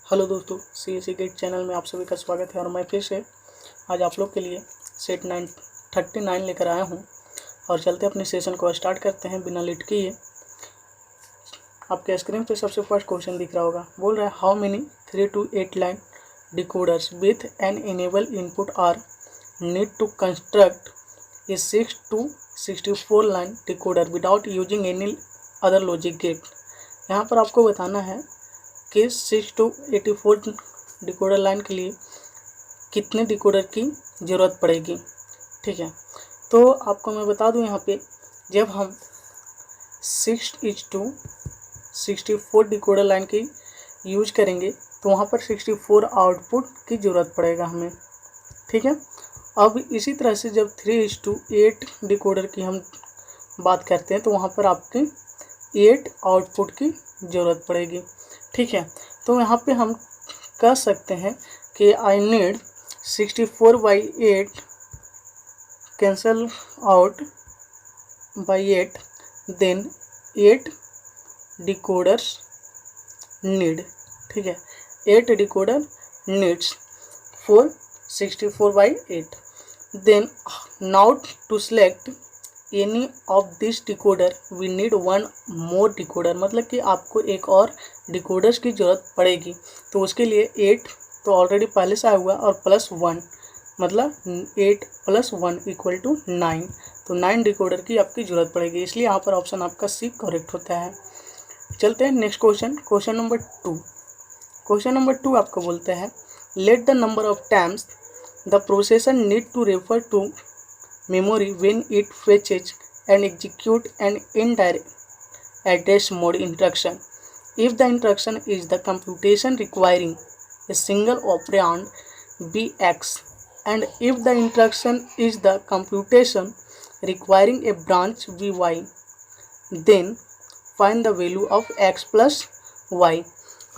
Hello दोस्तों, CSE gate channel में आप सभी का स्वागत है। और मैं फिर से आज आप लोग के लिए सेट 939 लेकर आया हूं। और चलते अपने सेशन को स्टार्ट करते हैं बिना लेट किए। आपके स्क्रीन पे सबसे फर्स्ट क्वेश्चन दिख रहा होगा। बोल रहा है how many 3 to 8 line decoders with an enable input are need to construct a 6 to 64 line decoder without using any other logic gate. यहाँ पर आपको बताना है कि 6 to 84 डिकोडर लाइन के लिए कितने डिकोडर की ज़रूरत पड़ेगी। ठीक है, तो आपको मैं बता दूं, यहाँ पे जब हम 6:64 डिकोडर लाइन की यूज करेंगे तो वहाँ पर 64 आउटपुट की ज़रूरत पड़ेगा हमें। ठीक है, अब इसी तरह से जब 3:8 डिकोडर की हम बात करते हैं तो वहाँ पर आपके 8 आउटपुट की ज़रूरत पड़ेगी। ठीक है, तो यहाँ पे हम कह सकते हैं कि I need 64/8 cancel out by 8 then 8 decoders need. ठीक है, 8 decoder needs for 64/8। Then now to select any of this decoder we need one more decoder, मतलब कि आपको एक और डिकोडर्स की ज़रूरत पड़ेगी। तो उसके लिए 8 तो ऑलरेडी पहले से आया हुआ और +1 मतलब 8 + 1 = 9। तो 9 डिकोडर की आपकी ज़रूरत पड़ेगी, इसलिए यहाँ पर ऑप्शन आपका सी करेक्ट होता है। चलते हैं next question number 2। Question number 2 आपको बोलते हैं let the number of times the processor need to refer to memory when it fetches and execute an indirect address mode instruction if the instruction is the computation requiring a single operand bx and if the instruction is the computation requiring a branch by then find the value of x plus y।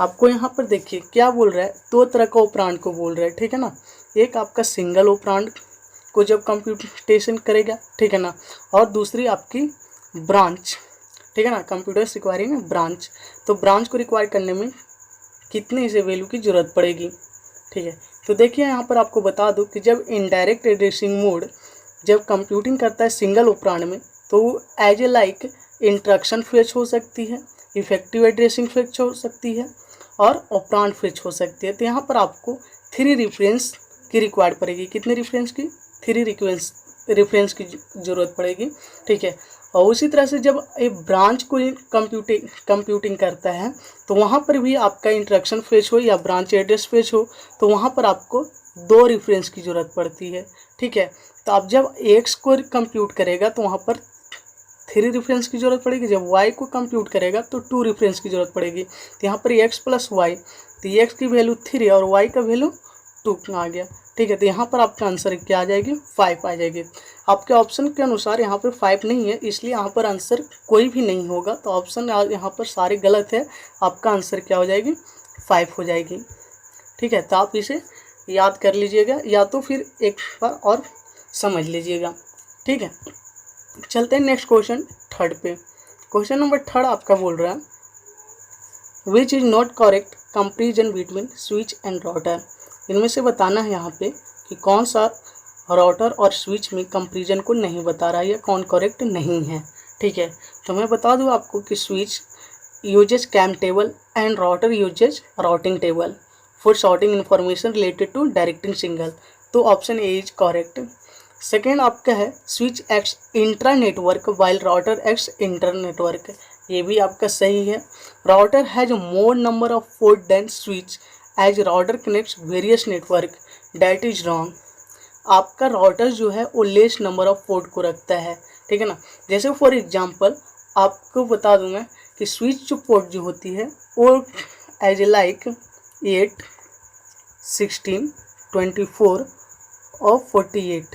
आपको यहाँ पर देखिए क्या बोल रहा है, दो तरह का ऑपरेंड को बोल रहा है। ठीक है ना, एक आपका सिंगल ऑपरेंड को जब कंप्यूटेशन करेगा, ठीक है ना, और दूसरी आपकी ब्रांच। ठीक है ना, कंप्यूटर्स रिक्वायरिंग ब्रांच। तो ब्रांच को रिक्वायर करने में कितने इसे वैल्यू की ज़रूरत पड़ेगी। ठीक है, तो देखिए यहाँ पर आपको बता दूं कि जब इनडायरेक्ट एड्रेसिंग मोड जब कंप्यूटिंग करता है सिंगल ऑपरेंड में तो वो as a like instruction fetch हो सकती है, इफेक्टिव एड्रेसिंग फेच हो सकती है और ऑपरेंड फेच हो सकती है। तो यहाँ पर आपको 3 रेफरेंस की रिक्वायर्ड पड़ेगी। कितने रेफरेंस की? 3 रेफरेंस की ज़रूरत पड़ेगी। ठीक है, और उसी तरह से जब एक ब्रांच को कंप्यूटिंग करता है तो वहाँ पर भी आपका इंस्ट्रक्शन फेच हो या ब्रांच एड्रेस फेच हो तो वहाँ पर आपको 2 रेफरेंस की ज़रूरत पड़ती है। ठीक है, तो आप जब एक्स को कंप्यूट करेगा तो वहाँ पर 3 रेफरेंस की ज़रूरत पड़ेगी, जब वाई को कंप्यूट करेगा तो 2 रेफरेंस की ज़रूरत पड़ेगी। तो यहाँ पर एक्स प्लस वाई, तो एक्स की वैल्यू 3 और वाई का वैल्यू 2 आ गया। ठीक है, तो यहाँ पर आपका आंसर क्या आ जाएगी? 5 आ जाएगी। आपके ऑप्शन के अनुसार यहाँ पर 5 नहीं है, इसलिए यहाँ पर आंसर कोई भी नहीं होगा। तो ऑप्शन यहाँ पर सारे गलत है। आपका आंसर क्या हो जाएगी? 5 हो जाएगी। ठीक है, तो आप इसे याद कर लीजिएगा या तो फिर एक बार और समझ लीजिएगा। ठीक है, चलते हैं नेक्स्ट क्वेश्चन 3 पे। क्वेश्चन नंबर 3 आपका बोल रहा है which is not correct comparison between switch and router. इनमें से बताना है यहाँ पे कि कौन सा राउटर और स्विच में कंपैरिजन को नहीं बता रहा है या कौन करेक्ट नहीं है। ठीक है, तो मैं बता दूँ आपको कि switch uses CAM table and router uses routing table for sorting information related to directing signal. तो option A is correct. Second आपका है switch x intra network while router x inter network, ये भी आपका सही है। Router has more number of port than switch as router connects various network, that is wrong. आपका router जो है वो लेस नंबर ऑफ पोर्ट को रखता है। ठीक है ना, जैसे फॉर एग्जांपल आपको बता दूं मैं कि स्विच जो पोर्ट जो होती है वो एज ए लाइक 8, 16, 24 और 48।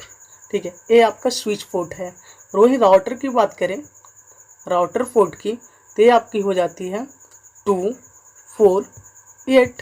ठीक है, ये आपका स्विच पोर्ट है। वही राउटर की बात करें, राउटर पोर्ट की, तो ये आपकी हो जाती है 2, 4, 8।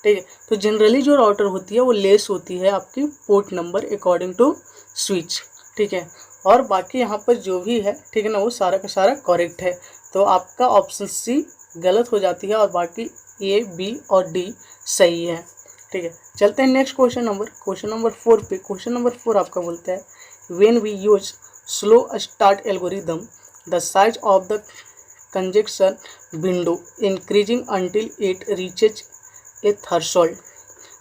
ठीक है, तो जनरली जो राउटर होती है वो लेस होती है आपकी port number according to switch. ठीक है, और बाकी यहाँ पर जो भी है, ठीक है ना, वो सारा का सारा करेक्ट है। तो आपका ऑप्शन सी गलत हो जाती है और बाकी ए, बी और डी सही है। ठीक है, चलते हैं नेक्स्ट क्वेश्चन नंबर 4 पे। क्वेश्चन नंबर 4 आपका बोलता है when we use slow start algorithm the size of the congestion window increasing until it reaches a threshold.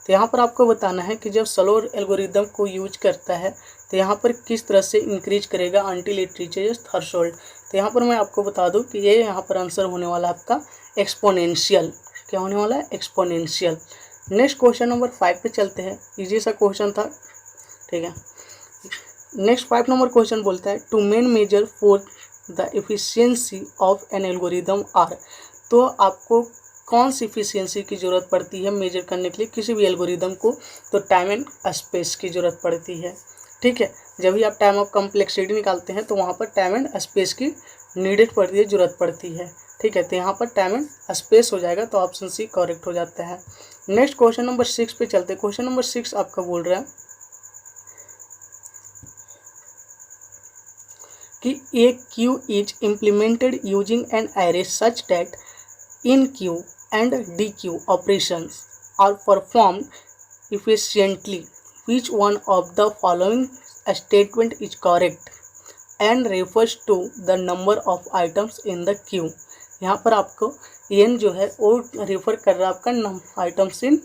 तो यहाँ पर आपको बताना है कि जब स्लो एल्गोरिदम को यूज करता है तो यहाँ पर किस तरह से इंक्रीज करेगा अंटिल इट रीचेज थ्रेशोल्ड। तो यहाँ पर मैं आपको बता दूँ कि ये यहाँ पर आंसर होने वाला आपका एक्सपोनेंशियल। क्या होने वाला है? एक्सपोनेंशियल। नेक्स्ट क्वेश्चन नंबर 5 पे चलते हैं, इजी सा क्वेश्चन था। ठीक है, नेक्स्ट 5 नंबर क्वेश्चन बोलता है two main measure for the efficiency of an algorithm are. तो आपको कौन सी एफिशिएंसी की ज़रूरत पड़ती है मेजर करने के लिए किसी भी एल्गोरिदम को? तो टाइम एंड स्पेस की ज़रूरत पड़ती है। ठीक है, जब भी आप टाइम ऑफ कम्प्लेक्सिटी निकालते हैं तो वहाँ पर टाइम एंड स्पेस की नीडेड पड़ती है, ज़रूरत पड़ती है। ठीक है, तो यहाँ पर टाइम एंड स्पेस हो जाएगा, तो ऑप्शन सी करेक्ट हो जाता है। नेक्स्ट क्वेश्चन नंबर 6 पे चलते हैं। क्वेश्चन नंबर 6 आपका बोल रहा है कि a queue is implemented using an array such that enqueue and dequeue operations are performed efficiently. Which one of the following statement is correct and refers to the number of items in the queue? यहाँ पर आपको n जो है वो refer कर रहा है आपका आइटम्स इन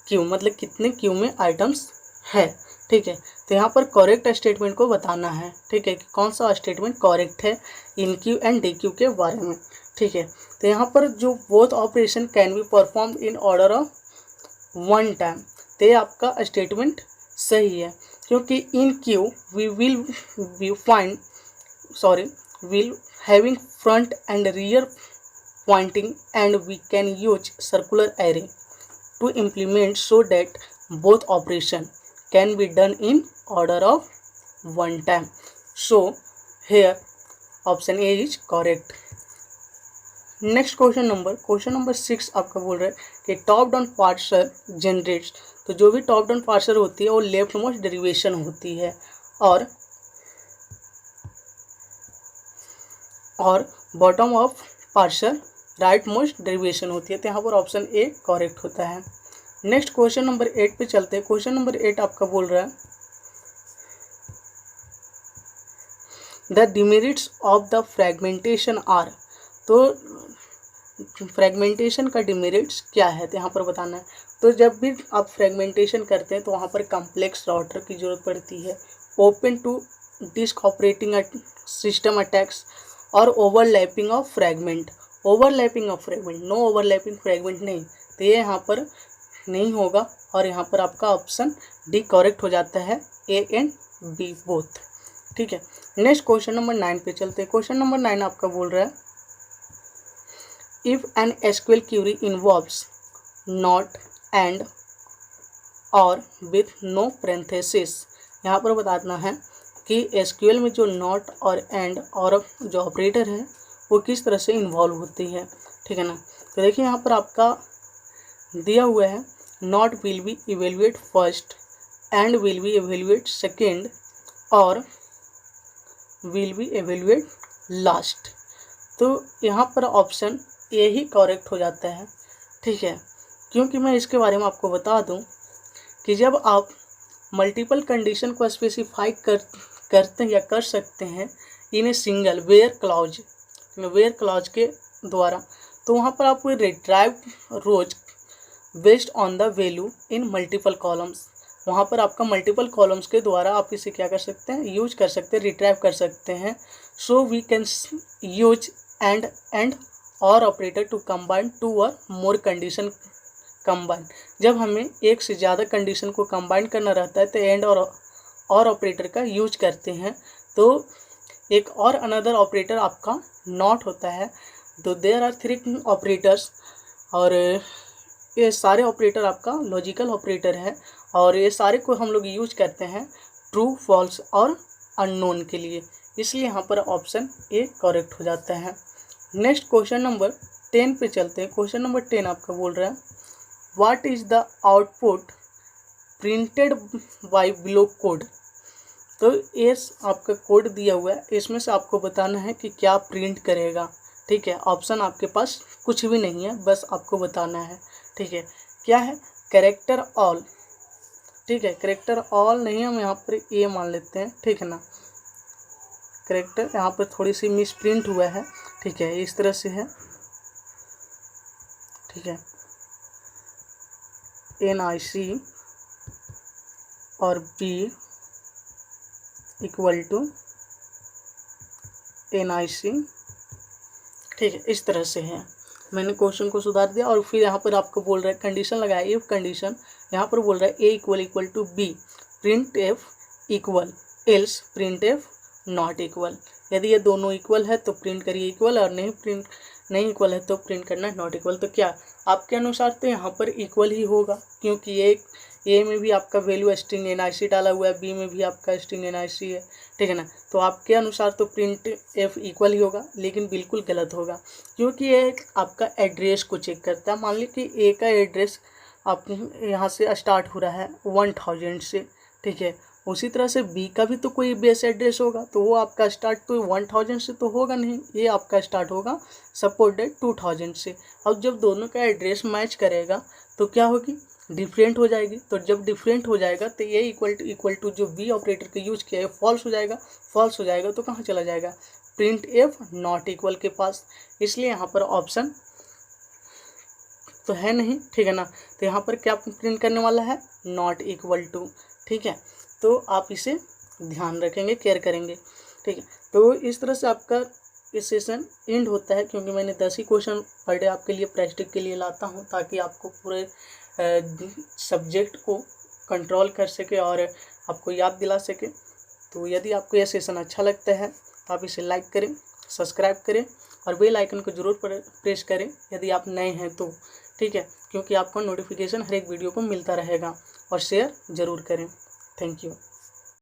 क्यू, मतलब कितने क्यू में आइटम्स है। ठीक है, तो यहाँ पर करेक्ट स्टेटमेंट को बताना है। ठीक है, कि कौन सा स्टेटमेंट करेक्ट है enqueue and dequeue के बारे में। ठीक है, तो यहाँ पर जो both operation can be perform in order of one time, तो ये आपका स्टेटमेंट सही है, क्योंकि in queue we will having front and rear pointing and we can use circular array to implement so that both operation can be done in order of one time. So here option A is correct. Next question number 6 आपका बोल रहा है कि top down parser generates. तो जो भी top down parser होती है वो लेफ्ट मोस्ट डेरिवेशन होती है और bottom of parser right most derivation होती है। तो यहाँ पर ऑप्शन ए करेक्ट होता है। नेक्स्ट क्वेश्चन नंबर 8 पे चलते हैं। क्वेश्चन नंबर 8 आपका बोल रहा है the demerits of the fragmentation are. तो फ्रेगमेंटेशन का डिमेरिट्स क्या है, तो यहाँ पर बताना है। तो जब भी आप फ्रेगमेंटेशन करते हैं तो वहाँ पर कम्प्लेक्स राउटर की ज़रूरत पड़ती है, open to disk operating system attacks और overlapping of fragment. No overlapping fragment नहीं, तो ये यहाँ पर नहीं होगा और यहाँ पर आपका ऑप्शन डी करेक्ट हो जाता है, ए एंड बी बोथ। ठीक है, नेक्स्ट क्वेश्चन नंबर 9 पे चलते हैं। क्वेश्चन नंबर 9 आपका बोल रहा है if an SQL query involves not and or with no parenthesis. यहाँ पर बताना है कि एसक्यूएल में जो नॉट और एंड और जो ऑपरेटर है वो किस तरह से इन्वॉल्व होती है। ठीक है ना, तो देखिए यहाँ पर आपका दिया हुआ है not will be evaluate first, and will be evaluate second और विल बी इवेल्युएट लास्ट। तो यहाँ पर ऑप्शन ए ही करेक्ट हो जाता है। ठीक है, क्योंकि मैं इसके बारे में आपको बता दूं कि जब आप मल्टीपल कंडीशन को स्पेसिफाई करते हैं या कर सकते हैं in a single where clause के द्वारा, तो वहाँ पर आपको retrieve rows based on the value in multiple columns, वहाँ पर आपका मल्टीपल कॉलम्स के द्वारा आप इसे क्या कर सकते हैं, यूज कर सकते हैं, रिट्राइव कर सकते हैं। So we can use and or operator to combine two or more condition combine. जब हमें एक से ज़्यादा कंडीशन को कंबाइन करना रहता है तो एंड और ऑपरेटर का यूज करते हैं। तो एक और अनदर ऑपरेटर आपका नॉट होता है। तो देयर आर 3 ऑपरेटर्स और ये सारे ऑपरेटर आपका लॉजिकल ऑपरेटर है और ये सारे को हम लोग यूज करते हैं ट्रू, फॉल्स और अननोन के लिए, इसलिए यहाँ पर ऑप्शन ए करेक्ट हो जाता है। नेक्स्ट क्वेश्चन नंबर 10 पे चलते हैं। क्वेश्चन नंबर 10 आपका बोल रहा है what is the output printed by below code. तो ये आपका कोड दिया हुआ है, इसमें से आपको बताना है कि क्या प्रिंट करेगा। ठीक है, ऑप्शन आपके पास कुछ भी नहीं है, बस आपको बताना है। ठीक है, क्या है, कैरेक्टर ऑल। ठीक है, कैरेक्टर ऑल नहीं, हम यहाँ पर ए मान लेते हैं। ठीक है ना, कैरेक्टर यहाँ पर थोड़ी सी मिस प्रिंट हुआ है। ठीक है, इस तरह से है। ठीक है, NIC और B इक्वल टू NIC। ठीक है, इस तरह से है। मैंने क्वेश्चन को सुधार दिया और फिर यहाँ पर आपको बोल रहा है कंडीशन लगाया, इफ कंडीशन यहाँ पर बोल रहा है A equal to B, print F equal, else print F not equal. यदि ये दोनों इक्वल है तो प्रिंट करिए इक्वल, और नहीं इक्वल है तो प्रिंट करना है नॉट इक्वल। तो क्या आपके अनुसार तो यहाँ पर इक्वल ही होगा, क्योंकि ए में भी आपका वैल्यू स्ट्रिंग NIC डाला हुआ है, बी में भी आपका स्ट्रिंग NIC है। ठीक है ना, तो आपके अनुसार तो प्रिंट F इक्वल ही होगा, लेकिन बिल्कुल गलत होगा, क्योंकि ये आपका एड्रेस को चेक करता है। मान ली कि ए का एड्रेस आप यहाँ से स्टार्ट हो रहा है 1000 से। ठीक है, उसी तरह से बी का भी तो कोई बेस एड्रेस होगा, तो वो आपका स्टार्ट तो 1000 से तो होगा नहीं, ये आपका स्टार्ट होगा सपोर्टेड 2000 से। अब जब दोनों का एड्रेस मैच करेगा तो क्या होगी, डिफरेंट हो जाएगी। तो जब डिफरेंट हो जाएगा तो ये इक्वल टू जो बी ऑपरेटर का यूज किया है फॉल्स हो जाएगा। फॉल्स हो जाएगा तो कहाँ चला जाएगा, प्रिंट F नॉट इक्वल के पास। इसलिए यहाँ पर ऑप्शन तो है नहीं। ठीक है ना, तो यहाँ पर क्या प्रिंट करने वाला है, नॉट इक्वल टू। ठीक है, तो आप इसे ध्यान रखेंगे, केयर करेंगे। ठीक है, तो इस तरह से आपका ये सेशन एंड होता है, क्योंकि मैंने 10 ही क्वेश्चन पर डे आपके लिए प्रैक्टिस के लिए लाता हूँ, ताकि आपको पूरे सब्जेक्ट को कंट्रोल कर सके और आपको याद दिला सके। तो यदि आपको यह सेशन अच्छा लगता है तो आप इसे लाइक करें, सब्सक्राइब करें और बेल आइकन को जरूर प्रेस करें यदि आप नए हैं तो। ठीक है, क्योंकि आपको नोटिफिकेशन हर एक वीडियो को मिलता रहेगा, और शेयर ज़रूर करें। Thank you.